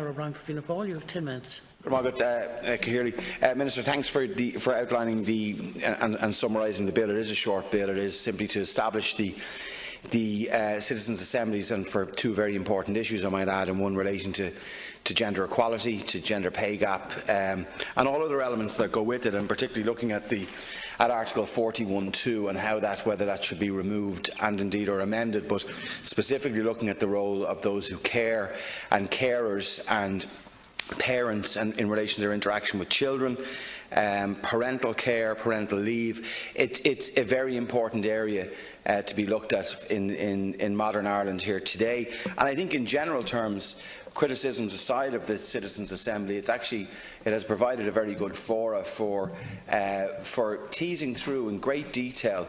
O'Brien for Fianna Fáil. You have 10 minutes. Minister, thanks for outlining and summarising the bill. It is a short bill. It is simply to establish the citizens' assemblies, and for two very important issues, I might add, and one relating to gender equality, to gender pay gap, and all other elements that go with it, and particularly looking at Article 41(2) and how whether that should be removed and indeed or amended, but specifically looking at the role of those who care and carers and parents, and in relation to their interaction with children, parental care, parental leave. It's a very important area to be looked at in modern Ireland here today. And I think in general terms, criticisms aside of the Citizens' Assembly, it has provided a very good fora for teasing through in great detail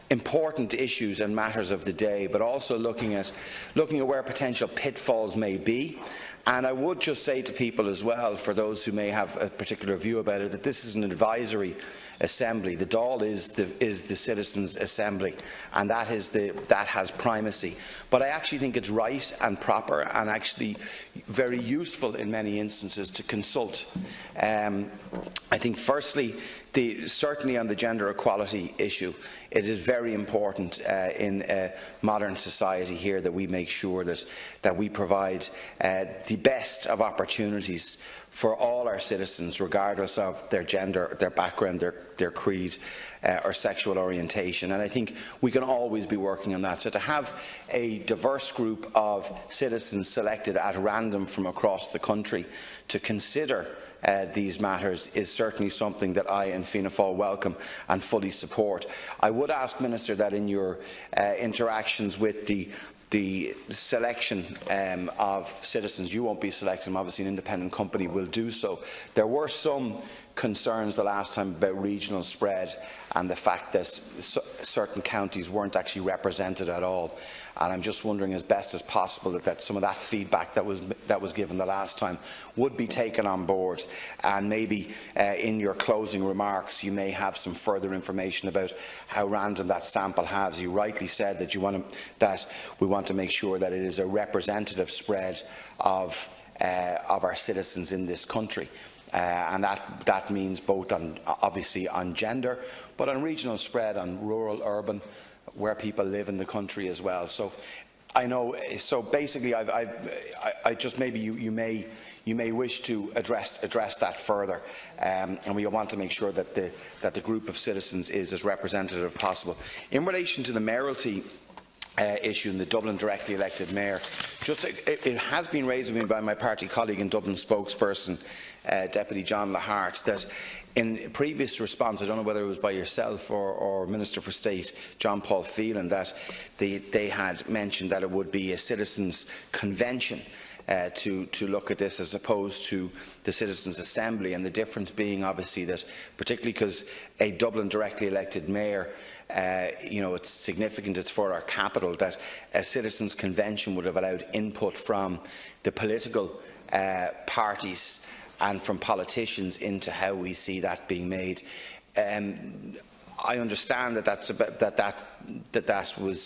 important issues and matters of the day, but also looking at where potential pitfalls may be. And I would just say to people as well, for those who may have a particular view about it, that this is an advisory assembly. The Dáil is the Citizens' Assembly, and that has primacy. But I actually think it's right and proper, and actually very useful in many instances, to consult. I think, firstly, certainly on the gender equality issue, it is very important in a modern society here that we make sure that we provide the best of opportunities for all our citizens, regardless of their gender, their background, their creed or sexual orientation. And I think we can always be working on that. So to have a diverse group of citizens selected at random from across the country to consider these matters is certainly something that I and Fianna Fáil welcome and fully support. I would ask, Minister, that in your interactions with the selection of citizens, you won't be selecting them, obviously an independent company will do so. There were some concerns the last time about regional spread and the fact that certain counties weren't actually represented at all. And I'm just wondering, as best as possible, that some of that feedback that was given the last time would be taken on board, and maybe in your closing remarks you may have some further information about how random that sample has. You rightly said that we want to make sure that it is a representative spread of our citizens in this country. And that means both obviously on gender, but on regional spread, on rural, urban, where people live in the country as well. So I know. So basically, I just maybe you may wish to address that further, and we want to make sure that the group of citizens is as representative as possible. In relation to the mayoralty issue and the Dublin directly elected mayor, it has been raised with me by my party colleague and Dublin spokesperson, Deputy John Lahart, that in previous response, I don't know whether it was by yourself or Minister for State John Paul Phelan, that they had mentioned that it would be a citizens' convention to look at this, as opposed to the Citizens' Assembly, and the difference being obviously that, particularly because a Dublin directly elected mayor, it's significant, it's for our capital, that a citizens' convention would have allowed input from the political parties and from politicians into how we see that being made. I understand that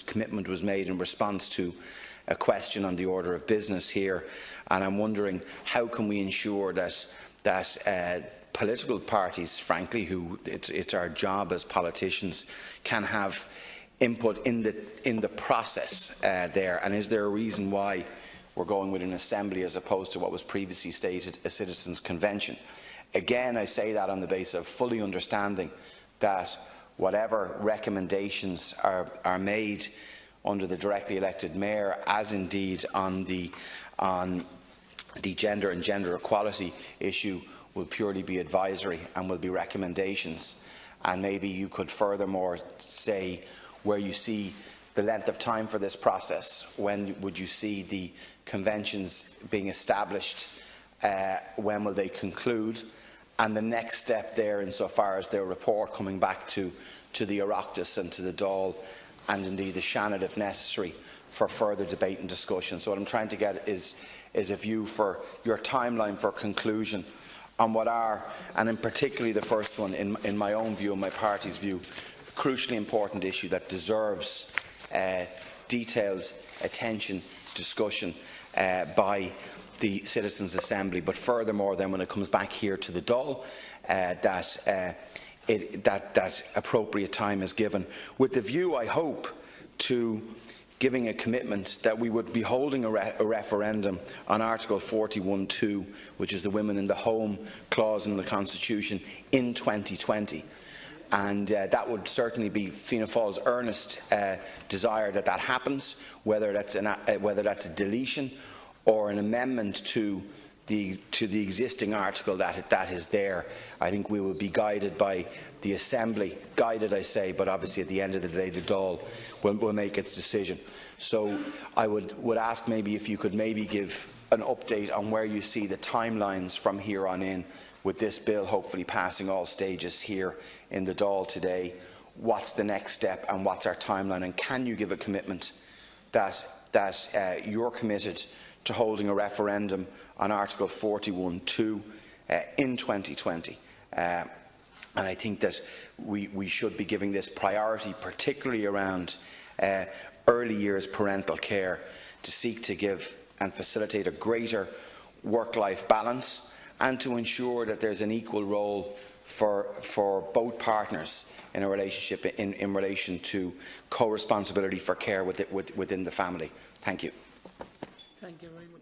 commitment was made in response to a question on the order of business here, and I'm wondering, how can we ensure that political parties, frankly, who it's our job as politicians, can have input in the process there, and is there a reason why we're going with an assembly as opposed to what was previously stated, a citizens' convention? Again, I say that on the basis of fully understanding that whatever recommendations are made under the directly elected mayor, as indeed on the gender and gender equality issue, will purely be advisory and will be recommendations. And maybe you could furthermore say where you see the length of time for this process. When would you see the conventions being established? When will they conclude? And the next step there, insofar as their report coming back to the Oireachtas and to the Dáil, and indeed the Seanad, if necessary, for further debate and discussion. So what I'm trying to get is a view for your timeline for conclusion on what are, and in particularly the first one, in my own view and my party's view, a crucially important issue that deserves detailed attention, discussion by the Citizens' Assembly, but furthermore then when it comes back here to the Dáil, that appropriate time is given, with the view, I hope, to giving a commitment that we would be holding a referendum on Article 41(2), which is the Women in the Home clause in the Constitution, in 2020. And that would certainly be Fianna Fáil's earnest desire that that happens, whether that's a deletion or an amendment to the existing article that is there. I think we will be guided by the Assembly, guided I say, but obviously at the end of the day the Dáil will make its decision. So I would ask maybe if you could maybe give an update on where you see the timelines from here on in, with this bill hopefully passing all stages here in the Dáil today. What's the next step and what's our timeline, and can you give a commitment that you're committed to holding a referendum on Article 41(2) in 2020? And I think that we should be giving this priority, particularly around early years parental care, to seek to give and facilitate a greater work-life balance, and to ensure that there's an equal role for both partners in a relationship in relation to co-responsibility for care within the family. Thank you. Thank you very much.